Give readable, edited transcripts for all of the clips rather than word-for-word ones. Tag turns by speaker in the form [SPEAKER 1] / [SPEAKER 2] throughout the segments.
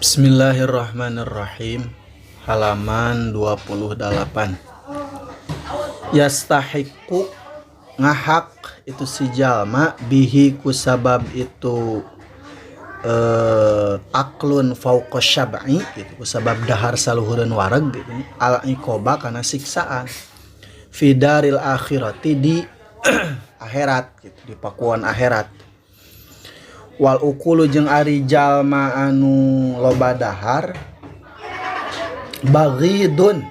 [SPEAKER 1] Bismillahirrahmanirrahim. Halaman 28. Yastahiqu ngahak itu si jalma bihi kusabab itu aklun fauqa syab'i gitu, kusabab dahar saluhureun wareg gitu, al iqoba kana siksaan fidaril akhirati di akhirat gitu, di pakuan akhirat. Wal ukulu jeung ari jalma anu loba dahar baghidun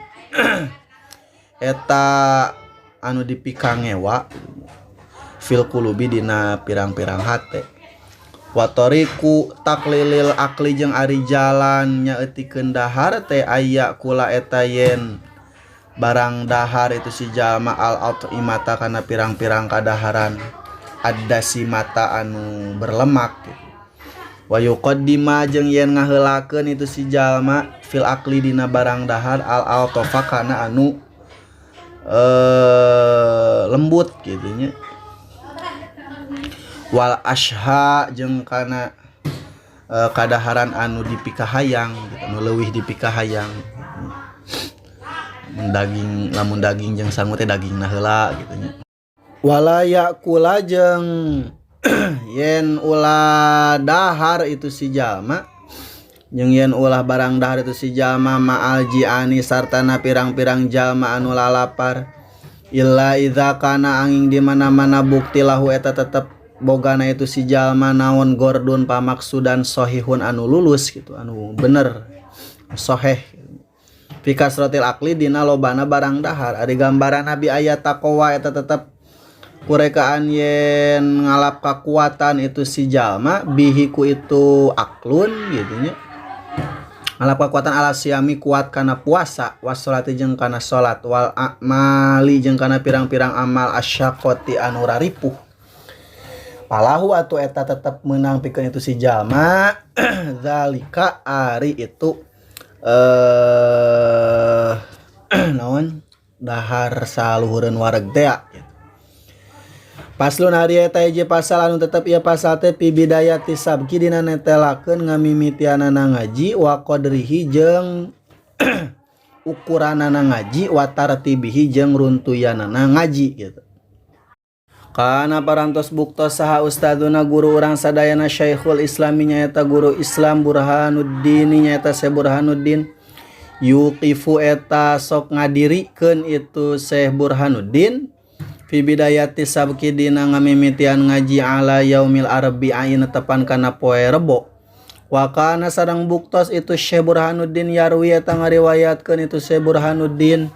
[SPEAKER 1] eta anu dipikangewa fil qulubi dina pirang-pirang hate. Wa tariqu taklilil akli jeung ari jalan nyaeutikeun dahar teh aya kula eta yen barang dahar itu si jalma al imata kana pirang-pirang kadaharan ada si mata anu berlemak gitu. Wa yuqaddima jeung yen ngaheulakeun itu si jalma fil akli dina barang dahar al tofa kana anu lembut gitu nya. Wal asha jeung kana kadaharan anu dipikahayang gitu, anu leuwih dipikahayang. Lamun daging jeung sangu teh dagingna heula gitu nya. Wala yakula jeung yen ulah dahar itu si jalma jeung yen ulah barang dahar itu si jalma ma'al ji'ani sartana pirang-pirang jalma anu lalapar illa idza kana angin di mana-mana bukti lahu eta tetep bogana itu si jalma naon gordun pamaksudan sahihun anu lulus gitu, anu bener sahih fi kasratil aqli dina lobana barang dahar. Ari gambaran nabi ayat taqwa eta tetep kurekaan yen ngalap kekuatan itu si jalma bihiku itu aklun gitu nya, ngalap kekuatan ala siami kuat kana puasa wasolati jeung kana salat wal amali jeung kana pirang-pirang amal asyaqati anu raripuh palahu atuh eta tetep meunang pikeun itu si jalma zalika ari itu naon dahar saluhureun wareg teh gitu. Paslun ari eta hiji pasal anu tetep ieu pasal teh pi bidayati sabki dina netelakeun ngamimitianana ngaji wa qadrihi jeung ukuranana ngaji wa tartibihi jeung runtuyanana ngaji gitu. Kana parantos buktos saha ustaduna guru urang sadayana Syekhul Islami nyaeta guru Islam Burhanuddin nyaeta Syekh Burhanuddin yuqifu eta sok ngadirikeun itu Syekh Burhanuddin fi bidayati sabki dina ngamimitian ngaji ala yaumil arbi'i netepan kana poe Rebo. Wa kana sareng buktos itu Syekh Burhanuddin yarwi eta ngariwayatkeun itu Syekh Burhanuddin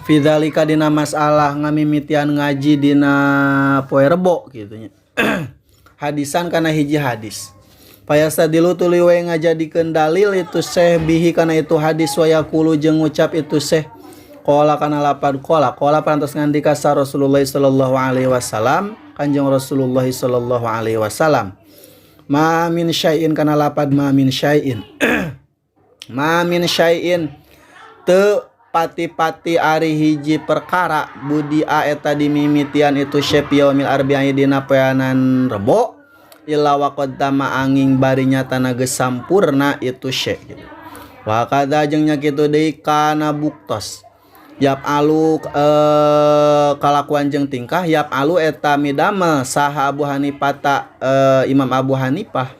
[SPEAKER 1] fi dzalika dina masalah ngamimitian ngaji dina poe Rebo kitu nya. Hadisan kana hiji hadis. Payastadilu tuluy we ngajadikeun dalil itu Syekh bihi kana itu hadis wa yaqulu jeung ngucap itu Syekh qala kana lapad qala parantos ngandika sa Rasulullah sallallahu alaihi wasallam Kanjeng Rasulullah sallallahu alaihi wasallam ma min syai'in kana lapad ma min syai'in ma min syai'in teu pati-pati ari hiji perkara budi eta dimimitian itu syep yaumil arbi'i dina poeanan Rebo illa waqad tama anging bari nyatana geus sampurna itu syek gitu. Wa kadza jeung nya kitu deui kana buktos yap alu kalakuan jeung tingkah yap alu eta midamel saha Abu Hanifah Imam Abu Hanifah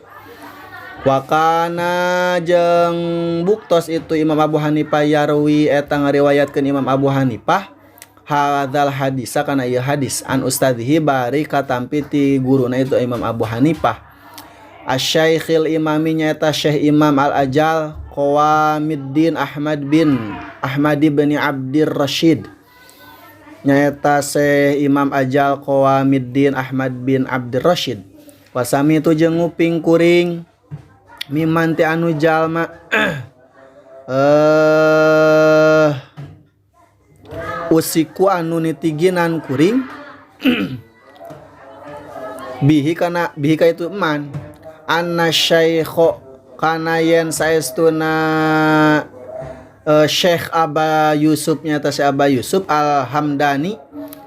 [SPEAKER 1] wa kana jeung buktos itu Imam Abu Hanifah yarwi eta ngariwayatkeun Imam Abu Hanifah hadzal hadisa kana ieu hadis an ustadzihi bari katampi ti guruna itu Imam Abu Hanifah Asy-Syaikhil Imami nyaeta Syekh Imam Al-Ajal Qawamiddin Ahmad bin Abdir Rasyid nyaeta Syekh Imam Ajal Qawamiddin Ahmad bin Abdir Rasyid. Wasami itu jeung nguping kuring miman ti anu jalma usiku anu nitiginan kuring bihi ka itu man anna syaikho kana yen saestuna Syekh Aba Yusuf nyata Syekh Aba Yusuf Al-Hamdani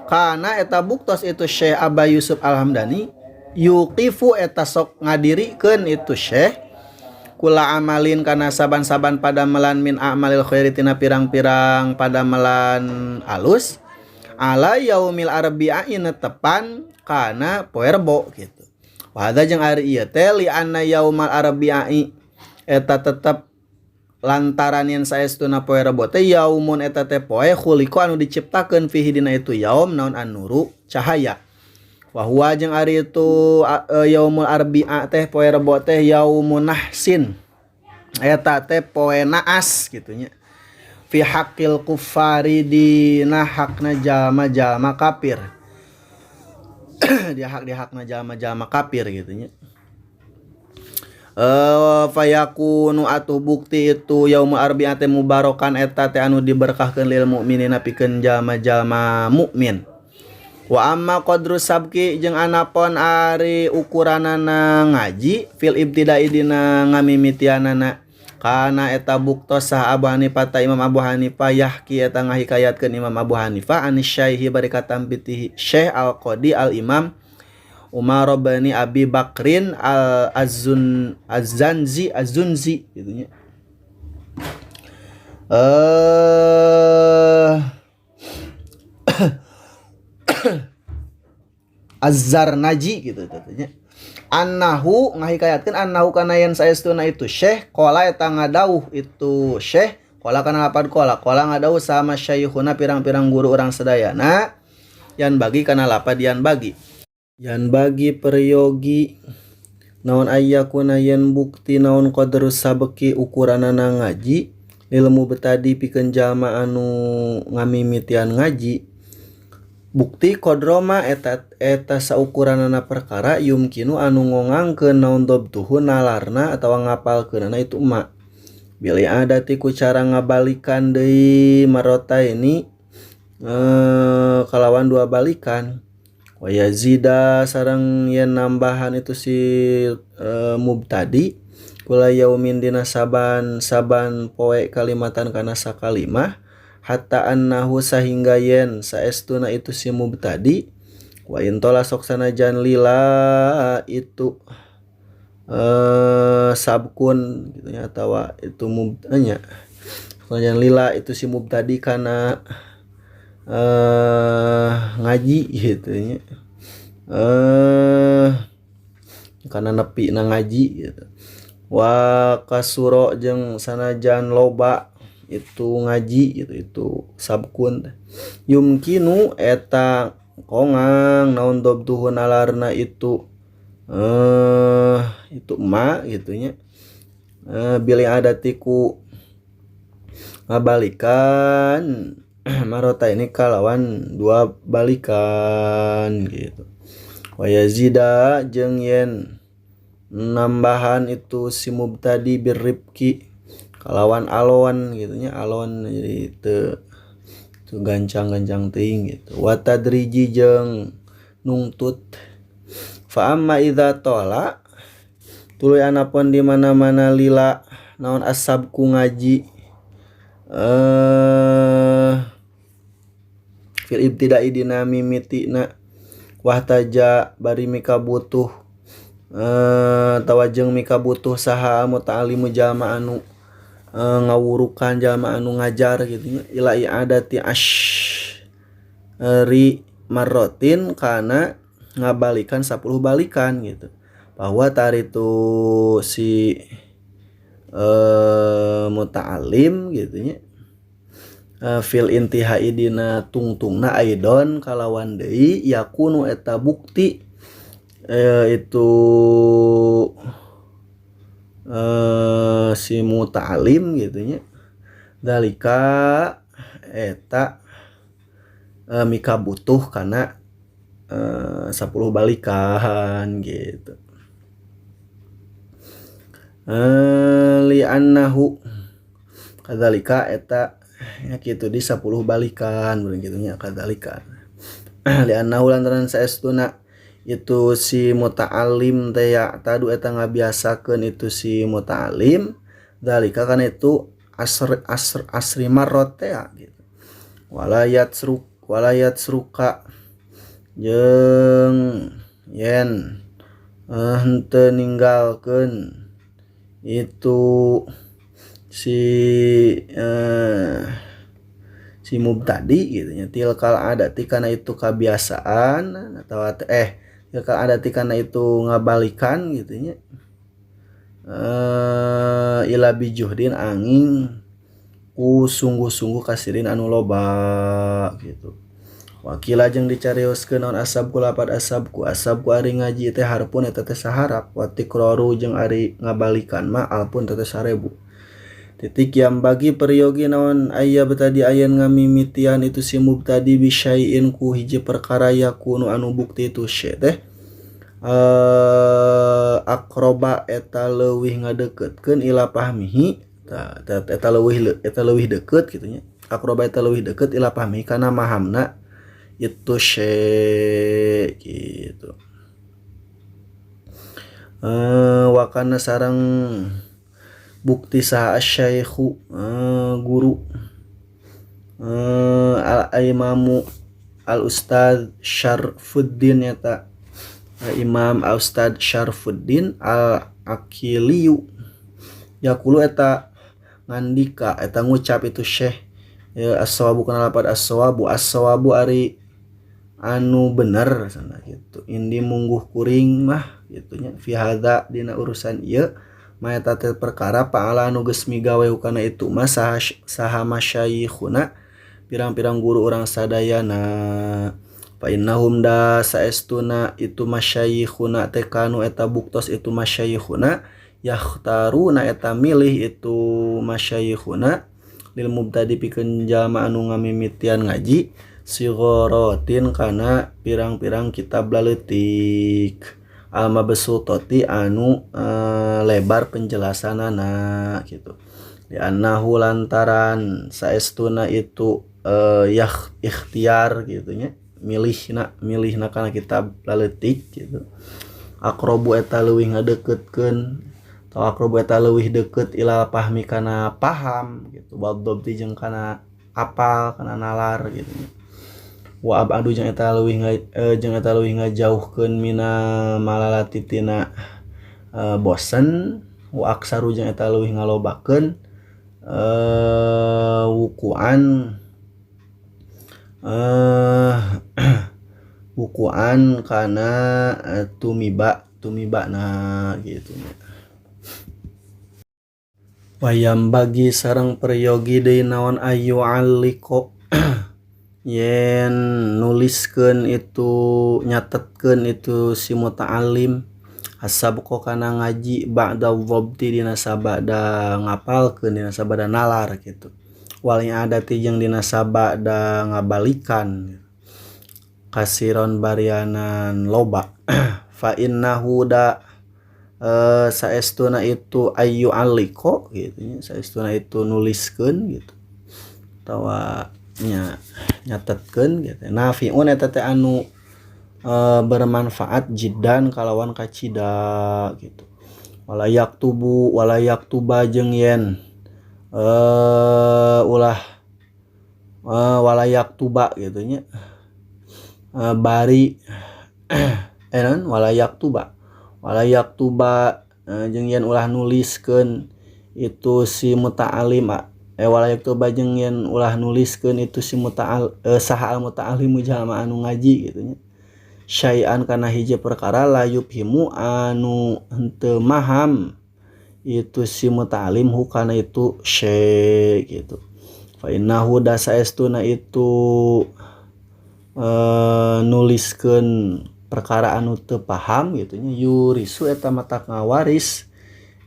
[SPEAKER 1] kana eta buktos itu Syekh Aba Yusuf Al-Hamdani yuqifu eta sok ngadirikeun itu Syekh kula amalin kana saban-saban padamelan min a'malil khairi tina pirang-pirang padamelan alus ala yaumil arbi'a tepan kana poe rebo gitu. Wahada jeung ari ieu teh li anna yaumal arbi'i eta tetep lantaran yen saestuna poe rebo teh yaumun eta teh poe khuliqo anu diciptakeun fihi dina itu yaum naon an-nuru cahaya. Wa huwa jeung ari itu yaumul arbi'a teh poe rebo teh yaumun nahsin eta teh poe naas kitu nya. Fi haqqil kuffari dina hakna jalma-jalma kafir. Di hakna jalma-jalma kafir gitu nya. Fayakunu atuh bukti itu yaumul arbi'ah teh mubarokan eta teh anu diberkahkeun lil mukminina pikeun jalma-jalma mukmin. Wa amma qadru sabki jeung anapun ari ukuranana ngaji fil ibtida'i dina ngamimitianana kana eta buktos sah Abu Hanifah ta Imam Abu Hanifah yahki eta ngahikayatkeun Imam Abu Hanifah anis syaihi bari katampi Syekh Al-Qadi Al-Imam Umar bin Abi Bakrin Az-Zunzi gitu nya. Az-Zarnaji gitu tanya. Annahu ngahikayatkeun annahu kana yen saestuna itu Syekh qala eta ngadauh itu Syekh qala kana lapan qala ngadauh sama syaikhuna pirang-pirang guru urang sadayana yan bagi kana lapad yan bagi peryogi naon ayyakuna yen bukti naon qadru sabki ukuranana ngaji ilmu betadi pikeun jalma anu ngamimitian ngaji bukti qadroma eta saukuranana perkara yumkinu anu ngongangkeun naon dobtuhu nalarna atawa ngapalkeunana itu emak bilih adati ku cara ngabalikan deui marota ini kalawan dua balikan wa yazida sareng yen nambahan itu si mubtadi kula yaumin dina saban poe kalimatan kana sakalimah hatta annahu sahingga yen saestuna itu si mubtadi wa intola sok sanajan lila itu sabkun gitu nya atawa itu mubtanya sanajan lila itu si mubtadi kana ngaji gitu nya karena nepi na ngaji gitu. Wa kasuro jeung sanajan loba itu ngaji gitu itu sabkun yumkinu eta kongang naon dobtuhun alarna itu ma gitu nya bilih adatiku ngabalikan marota ini kalawan dua balikan gitu. Wa yazida jeung yen nambahan itu si mubtadi birribki kalawan alon gitu nya alon jadi itu gancang teuing gitu. Wa tadriji jeung nungtut fa amma idza tola tuluy anapun di mana-mana lila naon asabku ngaji fil ibtida'i dina mimitina wahtaja bari mika butuh tawajeng mika butuh saha muta'allimu jalma anu ngawurukan jalma anu ngajar gitu nya ila i'adati ri marrotin kana ngabalikan 10 balikan gitu bahwa tari itu si muta'allim gitu nya fil intihai dina tungtungna aidon kalawan deui yakunu eta bukti itu si muta'allim gitu nya dalika eta mika butuh kana 10 balikan gitu li annahu kadzalika eta ya kitu di 10 balikan bener kitu nya kadzalika li annahu lantaran saestuna itu si muta'allim teh ya tadu eta ngabiasakeun itu si muta'allim dalika kan itu asri marot teh gitu walayat sruka jeung yen henteu ninggalkeun itu si si mubtadi gitu nya. Tilkal adati kana itu kebiasaan atau tilkal adati kana itu ngabalikan gitu nya. Ila bijuhdin angin ku sungguh-sungguh kasirin anu loba gitu. Wakila jeung dicarioskeun naon asabku lapad asabku ari ngaji teh harpun eta teh saharap watikraru jeung ari ngabalikan ma alpun teh 1000 titik yang bagi periogi naon aya betadi ayeun ngamimitian itu si mubtadi bisyai'in ku hiji perkara yakunu anu bukti itu syai' teh akroba eta leuwih ngadeukeutkeun ila pahmihi eta leuwih deukeut kitu nya. Akroba eta leuwih deukeut ila pahmihi kana mahamna itu syai' gitu. Wakana sareng bukti saha asyaikhu guru al-imamu al-ustad Syarfuddin eta Imam al-ustad Syarfuddin al-Akiliyu yaqulu eta ngandika eta ngucap itu syekh as-sawabu kana lapad as-sawabu ari anu bener sana gitu. Indi mungguh kuring mah gitu nya fi hadza dina urusan ieu mah eta teh perkara paala anu geus migawe kana itu mah saha masyayikhuna pirang-pirang guru urang sadayana fa innahum da saestuna itu masyayikhuna teh kanu eta buktos itu masyayikhuna yakhtaruna eta milih itu masyayikhuna lil mubtadi pikeun jalma anu ngamimitian ngaji sigorotin kana pirang-pirang kitab laleutik al-mabsutati anu lebar penjelasanana gitu. Di annahu lantaran saestuna itu ikhtiar gitu nya milihna kana kitab laleutik gitu. Aqrabu eta leuwih ngadeukeutkeun atau aqrabu eta leuwih deukeut ila pahmi kana paham gitu. Wadobti jeung kana apal kana nalar gitu nya. Wa abadu jeung eta leuwih ngajauhkeun mina malalati tina bosen. Wa aksaru jeung eta leuwih ngalobakeun wukuan kana tumiba nah gitu nya. Wayam bagi sareng peryogi deui naon ayu aliko yen nuliskeun itu nyatetkeun itu si muta'allim asabqo kana ngaji ba'da dhabti dina sabada ngapalkeun dina sabada nalar gitu. Wal adati jeung dina sabada ngabalikan kasiron barianan loba fa innahu da saestuna itu ayu aliko gitu nya saestuna itu nuliskeun gitu tawa nyatetkeun gitu. Nafiun eta teh anu bermanfaat jiddan kalawan kacida gitu. Walayak tuba jeung yen walayak tuba gitu nya bari walayak tuba jeung yen ulah nuliskeun itu si muta'allim walayak tuba jeung yen ulah nuliskeun itu si saha al muta'allimu jalma anu ngaji gitu nya syai'an kana hiji perkara layub himu anu henteu maham itu si muta'allim hukana itu syai' gitu. Fa innahu da saestuna itu nuliskeun perkara anu teu paham gitu nya yurisu eta matak ngawaris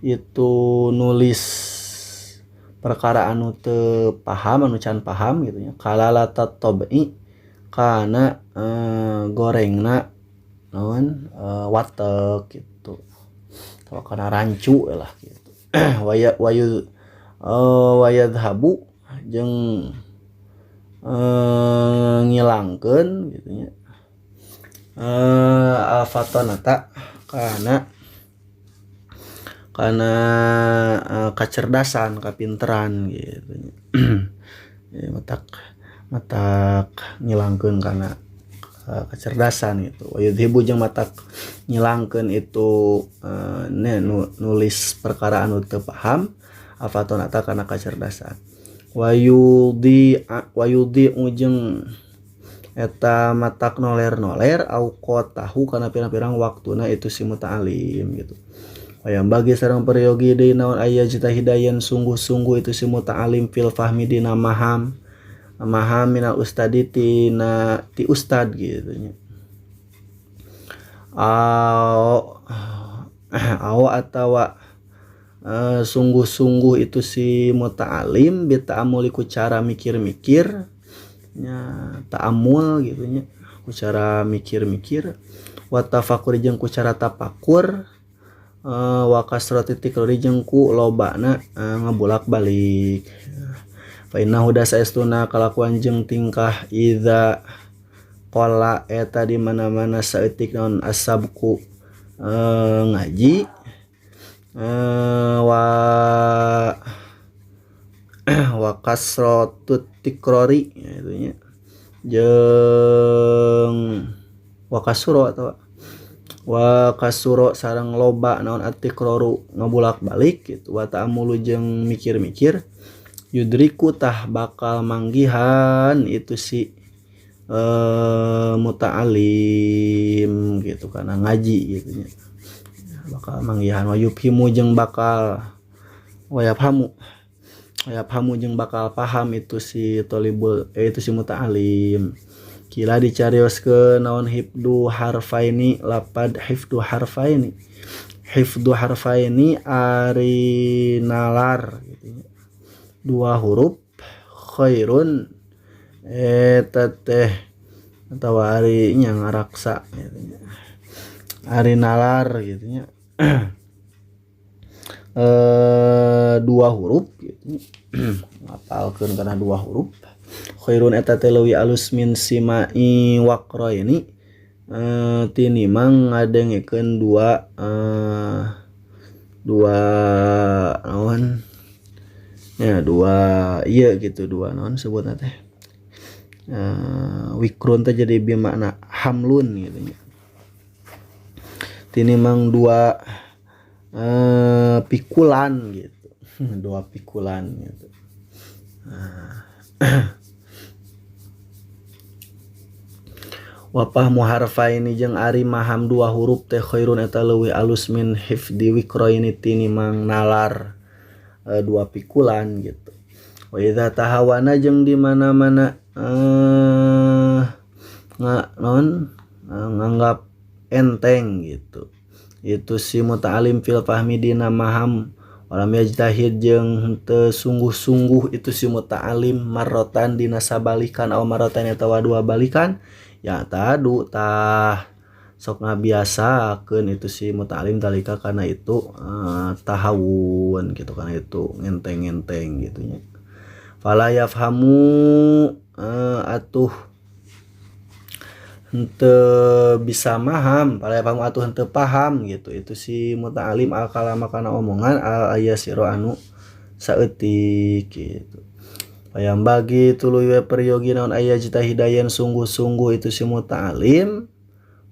[SPEAKER 1] itu nulis perkara anu teu paham anu can paham gitu nya kalalata tabai kana gorengna naon watek gitu atau kana rancu lah gitu. Wayadhabu jeung ngilangkeun gitu nya alfatonata kana kacerdasan kapinteran gitu nya. Matak ngilangkeun kana kecerdasan gitu. Wa yudhibu jeung matak ngilangkeun itu nulis perkara anu teu paham afatonata kana kecerdasan. Wa yudi jeung eta matak noler-noler auqatahu kana pirang-pirang waktuna itu si muta'alim gitu. Yang bagi sareng peryogi deui naon aya jitahidayan sungguh-sungguh itu si muta'alim fil fahmi dina maham minal ustadi ti ustad gitu nya. Atawa sungguh-sungguh itu si muta'alim bita'amuli ku cara mikir-mikir nya ta'amul gitu nya, ku cara mikir-mikir wa tafakkur jeung ku cara tapakur wa kasrati tikrari jeung ku lobana ngabulak-balik. Fa innahu dasaestuna kalakuan jeung tingkah idza qala eta di mana-mana saeutik naon asabku ngaji wa kasratut tikrari gitu nya jeung wa kasuro sareng loba naon atikraru ngabulak-balik gitu wa ta'amulu jeung mikir-mikir yudriku tah bakal manggihan itu si muta'alim gitu karena ngaji gitu nya bakal manggihan wa yufhimu jeung bakal wayafhamu jeung bakal paham itu si tolibul itu si muta'alim. Kila dicarioskeun naon hifdu harfaini lapad hifdu harfaini ari nalar gitu nya. 2 huruf khairun eta teh atawa ari nya ngaraksa gitu nya. Ari nalar gitu nya. 2 huruf gitu. Ngapalkeun kana 2 huruf. Khairun eta teh leuwih alus min simai waqra ini tinimang ngadengikeun 2 naon ya 2 ieu gitu 2 naon sebutna teh wikrun teh jadi bimakna hamlun gitu nya. Tinimang 2 pikulan gitu. 2 pikulan gitu. Wapah muharfaini jeung ari maham 2 huruf teh khairun eta leuwih alus min hifdi wikraini tinimang nalar 2 pikulan gitu. Wa idza tahawana jeung di mana-mana nganggap enteng gitu. Itu si muta'alim fil fahmi dina maham walam yajtahid jeung teu sungguh-sungguh itu si muta'alim marrotan dina sabalikan aw marrotan eta 2 balikan ya tadu tah sok ngabiasakeun itu si muta'alim talika kana itu tahawun gitu kana itu ngenteng-ngenteng gitu nya. Fala yafhamu atuh henteu bisa maham pala paham atuh henteu paham gitu itu si muta'alim al kalama kana omongan al ayasiro anu saeutik gitu. Payam bagi tuluy we peryogi naon aya jitahidayan sungguh-sungguh itu si muta'alim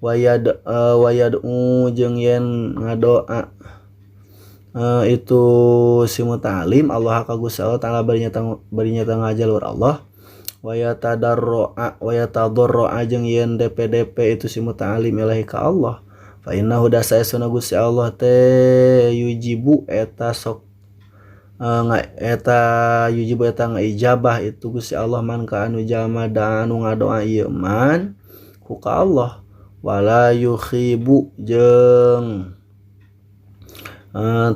[SPEAKER 1] wayad'u jeung yen ngadoa itu si muta'alim Allah ka Gusti Allah taala bari nyata ngajalur Allah wayatadarro'a jeung yen DP itu si muta'alim ilahi ka Allah fa innahu dasaesuna Gusti Allah teh yujibu eta sok yujibu eta ngaijabah itu Gusti Allah man ka anu jalma da anu ngadoa ieu man ku ka Allah wala yukhibu jeung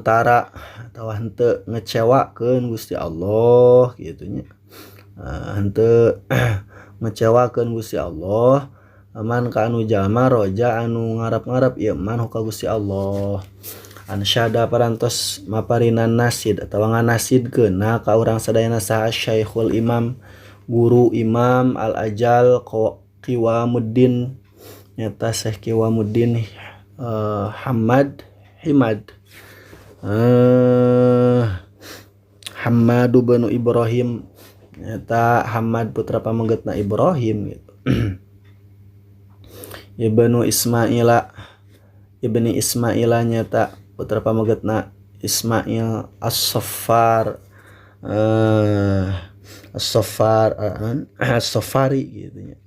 [SPEAKER 1] tara atawa henteu ngecewakeun Gusti Allah kitu nya. Henteu ngecewakeun Gusti Allah man ka anu jalma roja anu ngarap-ngarap ieu man ka Gusti Allah. Ansyada parantos maparinan nasid atawa nganasidkeun ka urang sadayana saha Syekhul Imam guru Imam Al-Ajal Qiwamuddin nyata Syekh Qiwamuddin Himad Hamad bin Ibrahim nyata Hamad putra pamenggetna Ibrahim gitu. Ibnu Ismaila Ibni Ismaila nyata putra pamegetna Ismail As-Saffar As-Saffari gitu nya.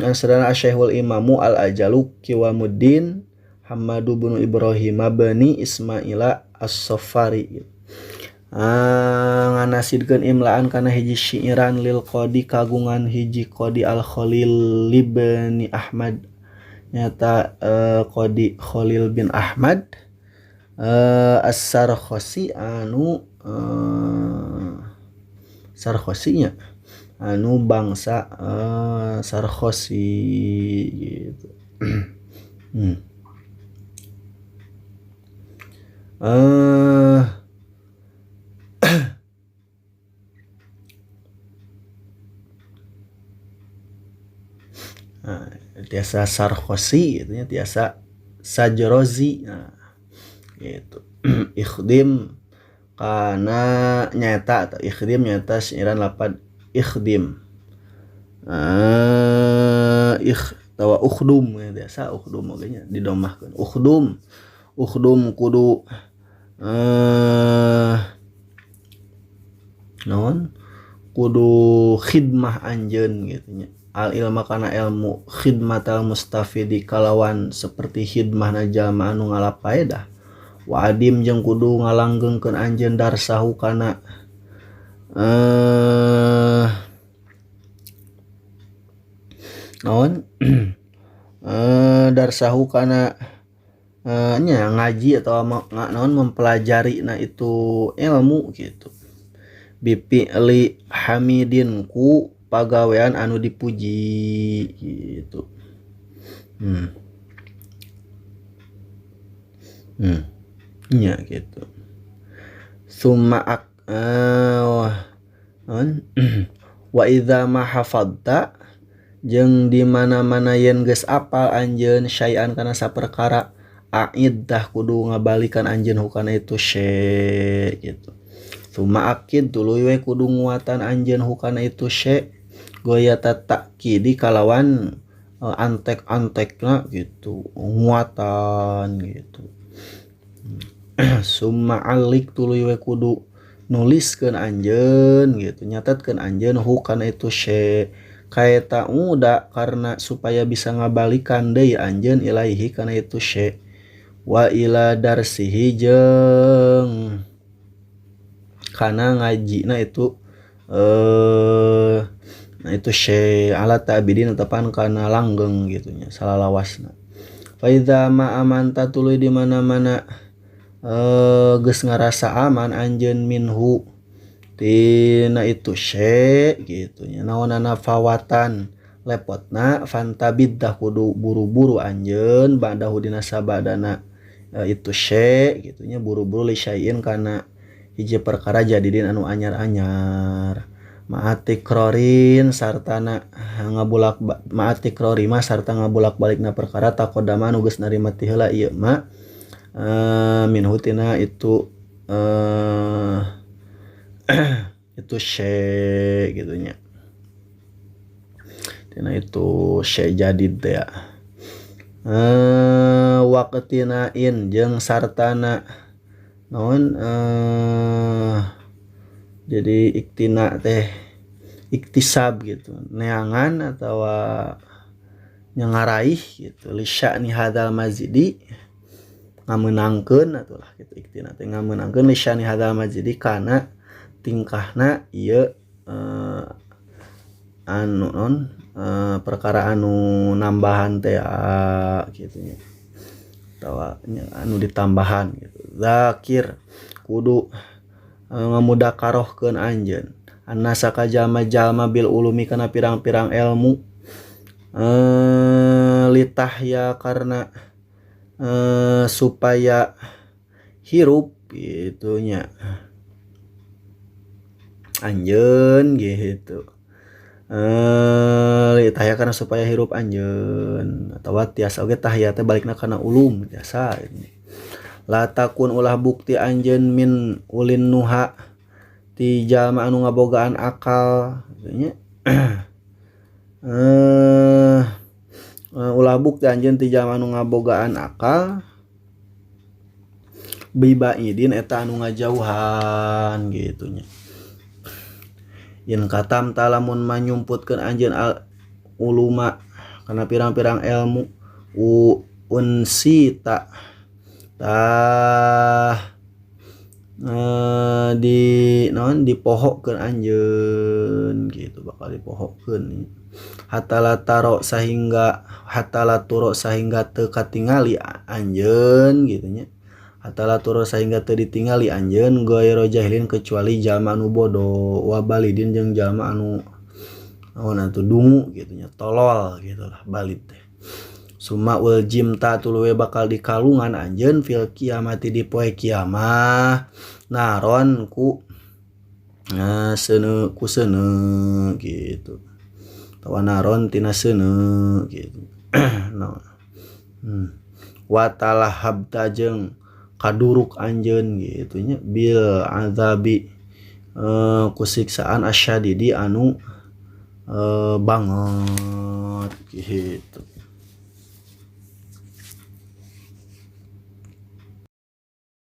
[SPEAKER 1] Asrana Asy-Syekhul Imamu Al-Ajalu Kiwamuddin Hamadu bin Ibrahim bani Ismaila As-Saffari. Nganasidkeun imlaan kana hiji syiiran lil qadi kagungan hiji qadi Al-Khalil ibn Ahmad nyata qadi Khalil bin Ahmad As-Sarkhosi Sarkhosinya anu bangsa Sarkhosi gitu. Tiasa Sarkhosi gitu ya, tiasa Sajrozi gitu. Ikhdim kana nyata atau ikhdim nyata syiran lapad ikhdim. Tawa ukhdum ya, biasa ukhdum oge nya didomahkeun. Ukhdum kudu kudu khidmah anjeun gitu nya. Al ilma kana ilmu khidmatal mustafidi kalawan seperti khidmahna jalma anu ngalapaedah. Wa adim jeung kudu ngalanggengkeun anjeun darsahu kana darsahu kana nya ngaji atau mempelajari na itu ilmu gitu. Bipi li hamidin ku pagawean anu dipuji gitu. Nya gitu. Summa wa idza ma hafadta jeung di mana-mana yen geus apal anjeun syai'an kana saperkara a'iddah kudu ngabalikan anjeun hukana itu syai' gitu. Summa akid tuluy we kudu nguatan anjeun hukana itu syai' goyata takkidi kalawan antek-antekna gitu, nguatan gitu. Summa alik tuluy we kudu nuliskeun anjeun gitu, nyatetkeun anjeun hukana itu syai' kaeta muda karena supaya bisa ngabalikan deui anjeun ilaihi kana itu syai' wa ila darsihi jeung kana ngajina itu nah itu syai' ala ta'bidin tepan kana langgeng gitu nya salalawasna. Fa idza ma amanta tuluy di mana-mana geus ngarasa aman anjeun minhu tina itu syai' gitu nya naonana fawatan lepotna fantabiddah kudu buru-buru anjeun ba'dahu dina sabadana itu syai' gitu nya buru-buru li syai'in kana hiji perkara jadidin anu anyar-anyar. Ma'atikrorin sartana ngabulak ma'atikrori mah sarta ngabulak-balikna perkara taqaddama anu geus narima ti heula ieu mah minhu tina itu itu syai' gitu nya. Tina itu syai' jadid ya. Waqtinain jeung sartana naon jadi iktina teh iktisab gitu, neangan atau nyangaraih gitu li sya'ni hadzal mazidi ngamenangkeun atulah gitu iktina teh ngamenangkeun li sya'ni hadzal mazidi kana tingkahna ieu perkara anu nambahan teh gitu nya atawa anu ditambahan gitu. Zakir kudu ngamudakarohkeun anjeun annasa ka jalma-jalma bil ulumi kana pirang-pirang ilmu litahya karena supaya hirup gitu nya anjeun gitu. Litahya karena supaya hirup anjeun atawa tiasa oge tahya teh balikna kana ulum tiasa ini. La takun ulah bukti anjeun min ulin nuha ti jalma anu ngabogaan akal nya Ulah bukti anjeun ti jalma nu ngabogaan akal bibaidin eta anu ngajauhan gitu nya. In katam talamun manyumputkeun anjeun uluma kana pirang-pirang ilmu unsita tah di naon dipohokeun anjeun gitu, bakal dipohokeun hatala turo sehingga teu katingali anjeun gitu nya. Hatala turo sehingga teu ditingali anjeun ghairu jahilin kecuali jalma anu bodoh wa balidin jeung jalma anu naon atuh dungu gitu nya, tolol gitu lah balid teh. Summa uljimta tuluy bakal dikalungan anjeun fil kiamati di poe kiamah naron ku seuneu gitu. Tawa naron tina seuneu gitu. No. Wa talahabta jeung kaduruk anjeun gitu nya bil azabi ku siksaan asyadidi anu banget gitu.